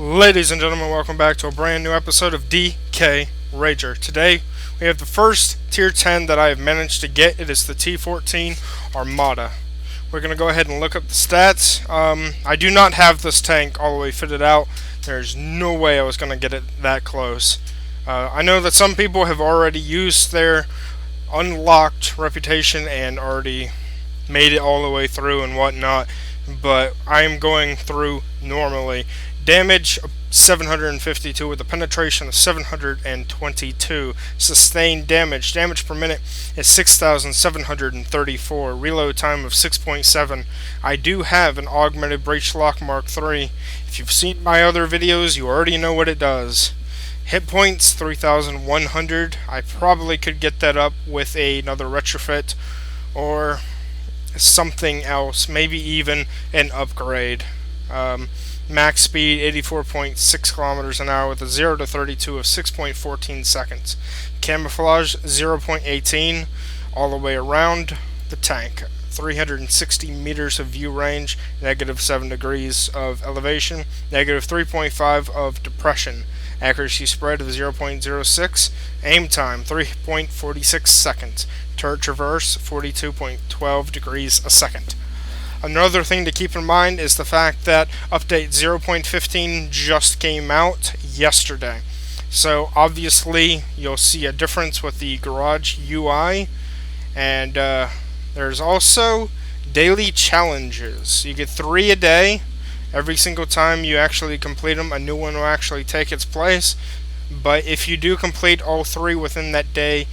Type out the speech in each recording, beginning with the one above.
Ladies and gentlemen, welcome back to a brand new episode of DKRager. Today, we have the first Tier 10 that I have managed to get. It is the T-14 Armata. We're going to go ahead and look up the stats. I do not have this tank all the way fitted out. There's no way I was going to get it that close. I know that some people have already used their unlocked reputation and already made it all the way through and whatnot, but I am going through normally. Damage 752 with a penetration of 722. Sustained damage per minute is 6,734. Reload time of 6.7. I do have an augmented breach lock Mark III. If you've seen my other videos, you already know what it does. Hit points 3,100. I probably could get that up with another retrofit or something else, maybe even an upgrade. Max speed 84.6 kilometers an hour with a 0 to 32 of 6.14 seconds. Camouflage 0.18 all the way around the tank. 360 meters of view range, negative 7 degrees of elevation, negative 3.5 of depression. Accuracy spread of 0.06. Aim time 3.46 seconds. Turret traverse 42.12 degrees a second. Another thing to keep in mind is the fact that update 0.15 just came out yesterday. So obviously you'll see a difference with the garage UI, and there's also daily challenges. You get 3 a day. Every single time you actually complete them, a new one will actually take its place. But if you do complete all 3 within that day,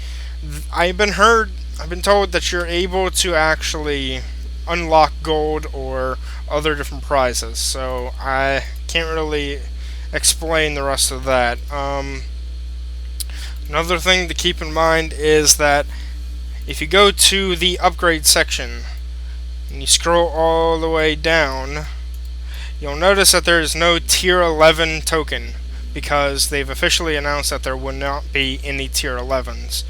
I've been told that you're able to actually unlock gold or other different prizes, so I can't really explain the rest of that. Another thing to keep in mind is that if you go to the upgrade section and you scroll all the way down, you'll notice that there is no tier 11 token because they've officially announced that there will not be any tier 11s.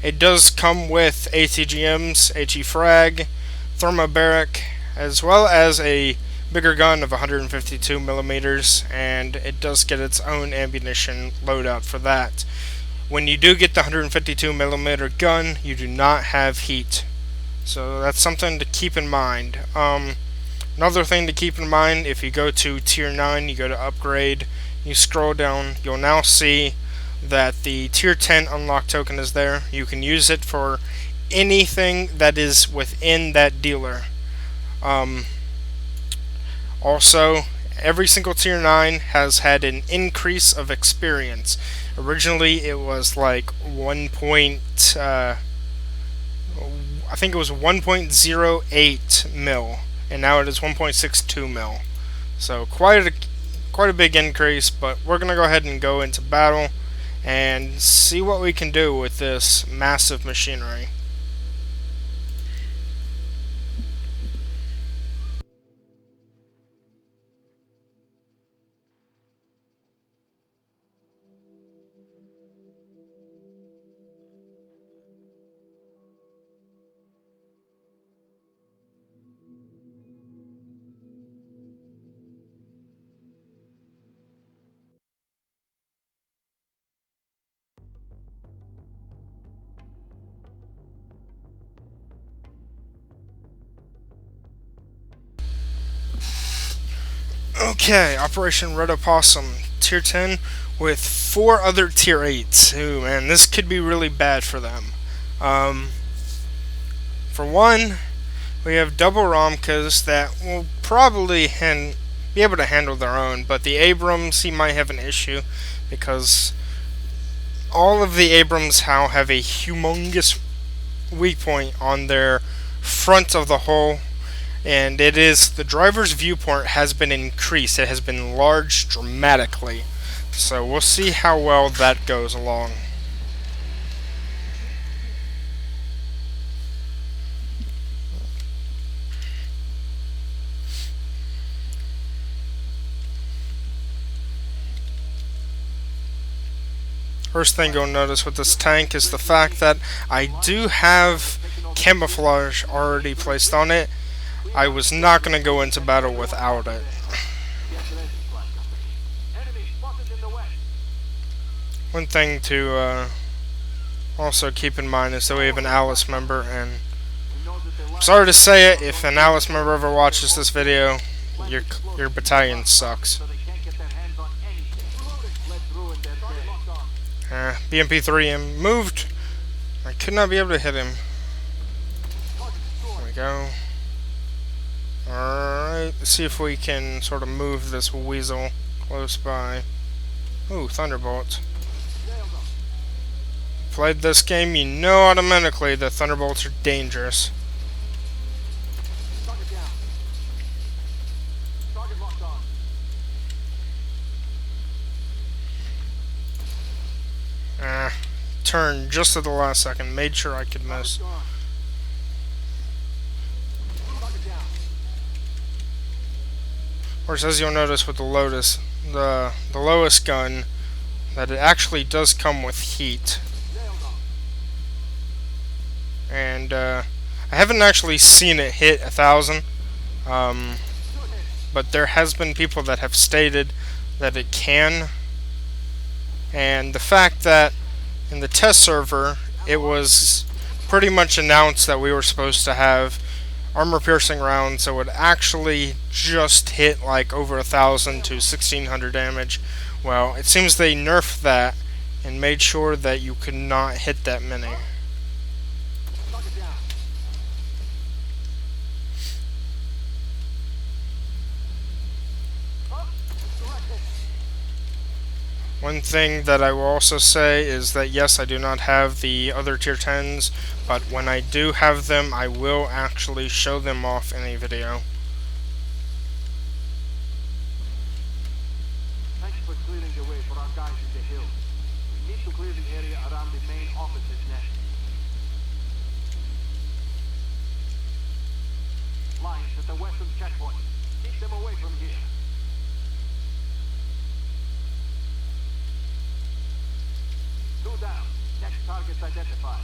It does come with ATGMs, HE frag, thermobaric, as well as a bigger gun of 152 millimeters, and it does get its own ammunition loadout for that. When you do get the 152 millimeter gun, you do not have heat, so that's something to keep in mind. Another thing to keep in mind, if you go to tier 9, you go to upgrade, you scroll down, you'll now see that the tier 10 unlock token is there. You can use it for anything that is within that dealer. Also, every single tier 9 has had an increase of experience. Originally it was like I think it was 1.08 mil, and now it is 1.62 mil. So quite a big increase, but we're gonna go ahead and go into battle and see what we can do with this massive machinery. Okay, Operation Red Opossum, tier 10 with 4 other tier 8s. Ooh, man, this could be really bad for them. For one, we have double Romkas that will probably be able to handle their own, but the Abrams, he might have an issue because all of the Abrams now have a humongous weak point on their front of the hull, and it is the driver's viewport has been increased. It has been enlarged dramatically, so we'll see how well that goes along. First thing you'll notice with this tank is the fact that I do have camouflage already placed on it. I was not going to go into battle without it. One thing to also keep in mind is that we have an Alice member, and I'm sorry to say it, if an Alice member ever watches this video, your battalion sucks. BMP-3M moved. I could not be able to hit him. There we go. Alright, let's see if we can sort of move this weasel close by. Ooh, Thunderbolts. Played this game, you know automatically that Thunderbolts are dangerous. Turned just at the last second, made sure I could miss. Of course, as you'll notice with the Lotus, the lowest gun, that it actually does come with heat. And I haven't actually seen it hit 1,000, but there has been people that have stated that it can. And the fact that in the test server it was pretty much announced that we were supposed to have armor-piercing rounds that would actually just hit like over 1,000 to 1,600 damage. Well, it seems they nerfed that and made sure that you could not hit that many. One thing that I will also say is that yes, I do not have the other tier 10s, but when I do have them, I will actually show them off in a video. Thanks for clearing the way for our guys in the hill. We need to clear the area around the main offices next. Lines at the western checkpoint. Keep them away from here. Two down. Next target's identified.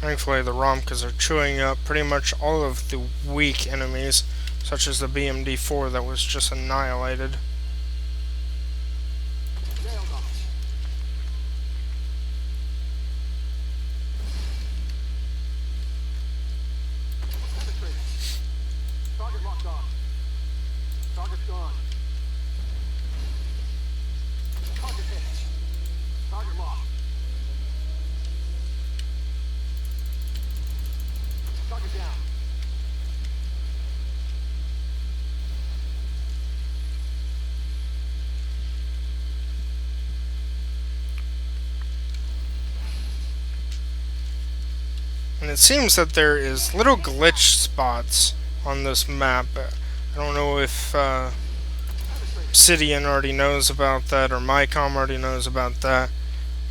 Thankfully, the Romkas are chewing up pretty much all of the weak enemies, such as the BMD-4 that was just annihilated. Target locked on. Target's gone. Target hit. Target locked. Target down. And it seems that there is little glitch spots on this map. I don't know if Obsidian already knows about that or Mycom already knows about that,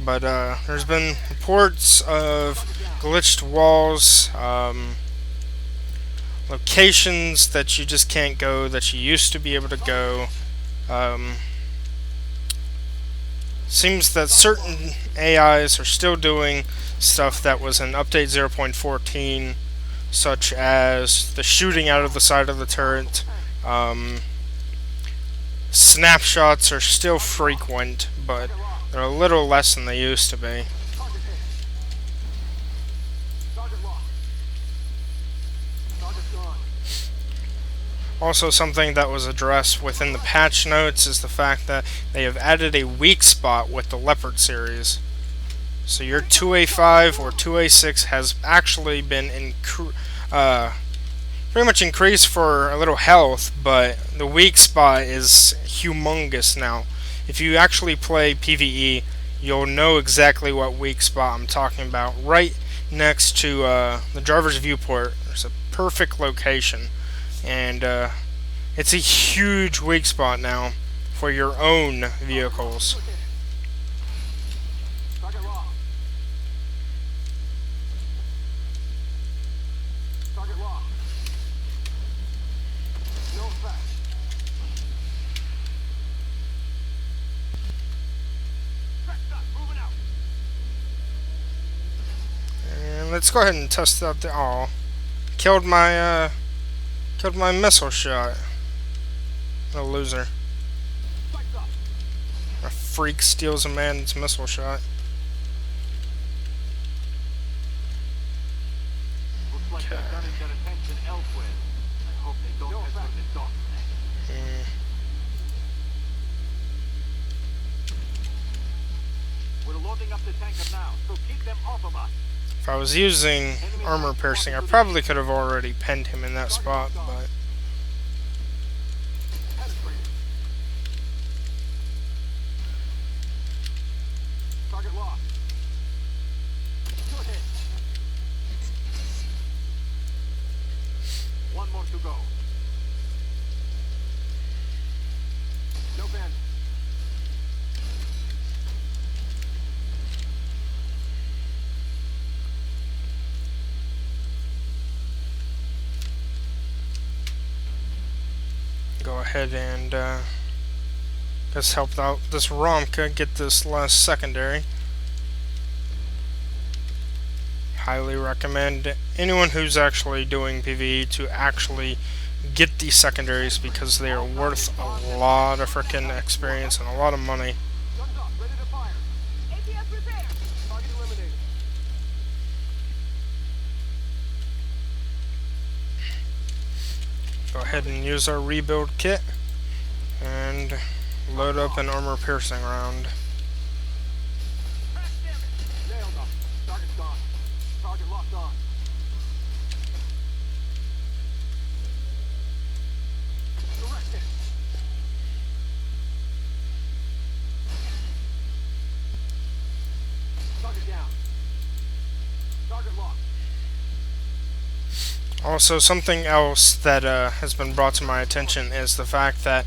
but there's been reports of glitched walls, locations that you just can't go that you used to be able to go. Seems that certain AIs are still doing stuff that was in update 0.14, such as the shooting out of the side of the turret. Snapshots are still frequent, but they're a little less than they used to be. Also, something that was addressed within the patch notes is the fact that they have added a weak spot with the Leopard series. So your 2A5 or 2A6 has actually been pretty much increased for a little health, but the weak spot is humongous now. If you actually play PvE, you'll know exactly what weak spot I'm talking about. Right next to the driver's viewport, there's a perfect location. And it's a huge weak spot now for your own vehicles. Target locked. Target locked. No threat. Moving out. And let's go ahead and test out the... Oh, killed my missile shot. What a loser. freak steals a man's missile shot. Looks like they're turning their attention elsewhere. I hope they don't head for the dock. We're loading up the tanker now, so keep them off of us. If I was using armor piercing, I probably could have already pinned him in that spot, but Target locked. Go ahead. One more to go. No bend. go ahead and just help out this Armata get this last secondary. Highly recommend anyone who's actually doing PvE to actually get these secondaries because they are worth a lot of freaking experience and a lot of money. Guns up, ready to fire. APS repair. Target eliminated. Go ahead and use our rebuild kit and load up an armor piercing round. Crash damage. Nailed them. Target's gone. Target locked on. Direct hit. Target down. Target locked. Also, something else that has been brought to my attention is the fact that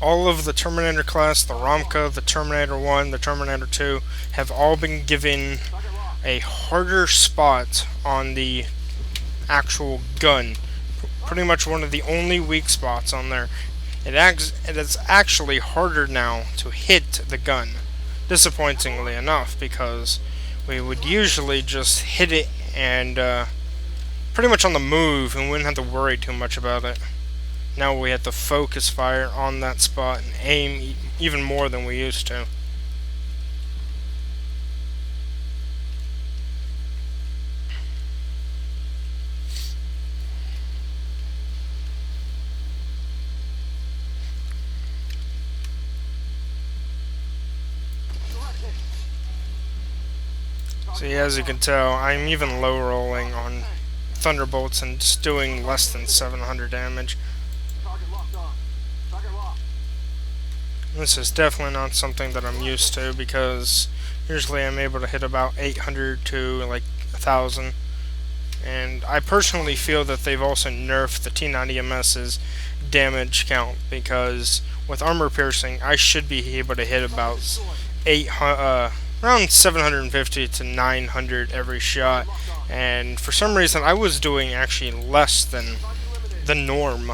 all of the Terminator class, the Armata, the Terminator 1, the Terminator 2, have all been given Target locked. a harder spot on the actual gun. Pretty much one of the only weak spots on there. It is actually harder now to hit the gun. Disappointingly enough, because we would usually just hit it and pretty much on the move and wouldn't have to worry too much about it. Now we have to focus fire on that spot and aim even more than we used to. Direct hit. See, as you can tell, I'm even low rolling on Thunderbolts and just doing less than 700 damage. Target locked on. Target locked. This is definitely not something that I'm used to because usually I'm able to hit about 800 to like 1,000. And I personally feel that they've also nerfed the T90MS's damage count because with armor piercing I should be able to hit about around 750 to 900 every shot, and for some reason I was doing actually less than the norm.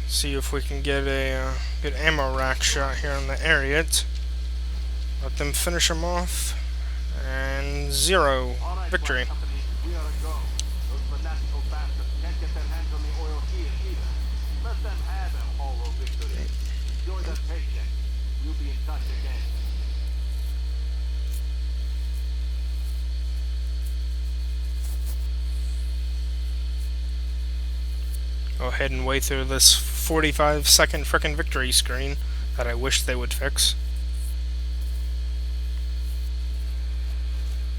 See if we can get a good ammo rack shot here in the area. Let them finish them off. And 0. All right, Victory. Black Company, we gotta go. Those fanatical bastards can't get their hands on the oil here either. Let them have a hollow victory. Enjoy that paycheck. We'll be in touch again. Go ahead and wait through this 45-second frickin' victory screen that I wish they would fix.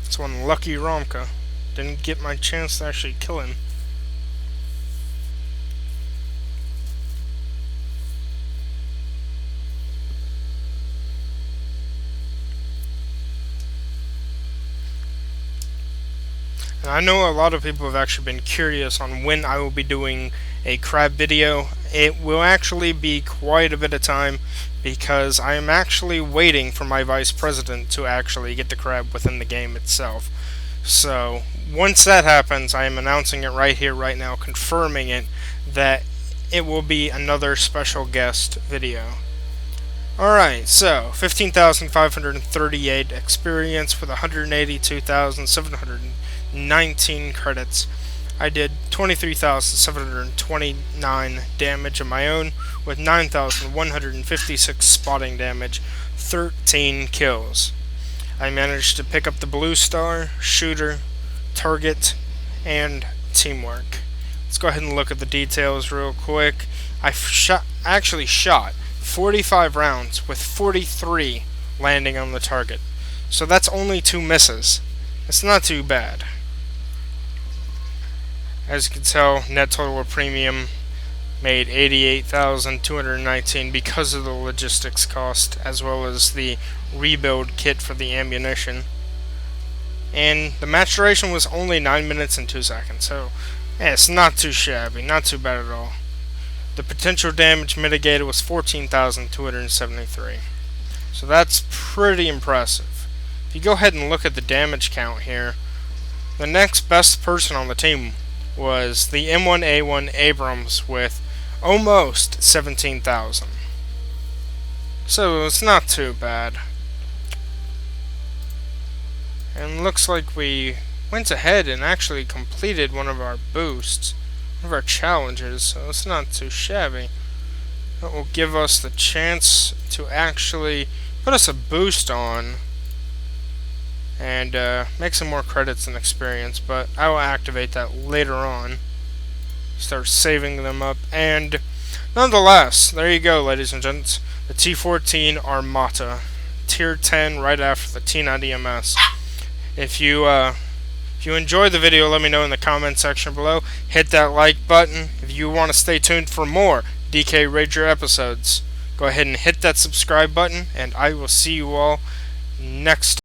It's one lucky Armata. Didn't get my chance to actually kill him. And I know a lot of people have actually been curious on when I will be doing a crab video. It will actually be quite a bit of time because I am actually waiting for my vice president to actually get the crab within the game itself. So once that happens, I am announcing it right here, right now, confirming it that it will be another special guest video. Alright, so 15,538 experience with 182,719 credits. I did 23,729 damage of my own with 9,156 spotting damage, 13 kills. I managed to pick up the blue star, shooter, target, and teamwork. Let's go ahead and look at the details real quick. I actually shot 45 rounds with 43 landing on the target. So that's only 2 misses. It's not too bad. As you can tell, net total of premium made 88,219 because of the logistics cost as well as the rebuild kit for the ammunition. And the match duration was only 9 minutes and 2 seconds, so yeah, it's not too shabby, not too bad at all. The potential damage mitigated was 14,273. So that's pretty impressive. If you go ahead and look at the damage count here, the next best person on the team was the M1A1 Abrams with almost 17,000. So it's not too bad. And looks like we went ahead and actually completed one of our boosts, one of our challenges, so it's not too shabby. That will give us the chance to actually put us a boost on and make some more credits and experience, but I will activate that later on. Start saving them up, and nonetheless, there you go, ladies and gents. The T-14 Armata, Tier 10 right after the T-90MS. If you enjoyed the video, let me know in the comment section below. Hit that like button. If you want to stay tuned for more DKRager episodes, go ahead and hit that subscribe button, and I will see you all next time.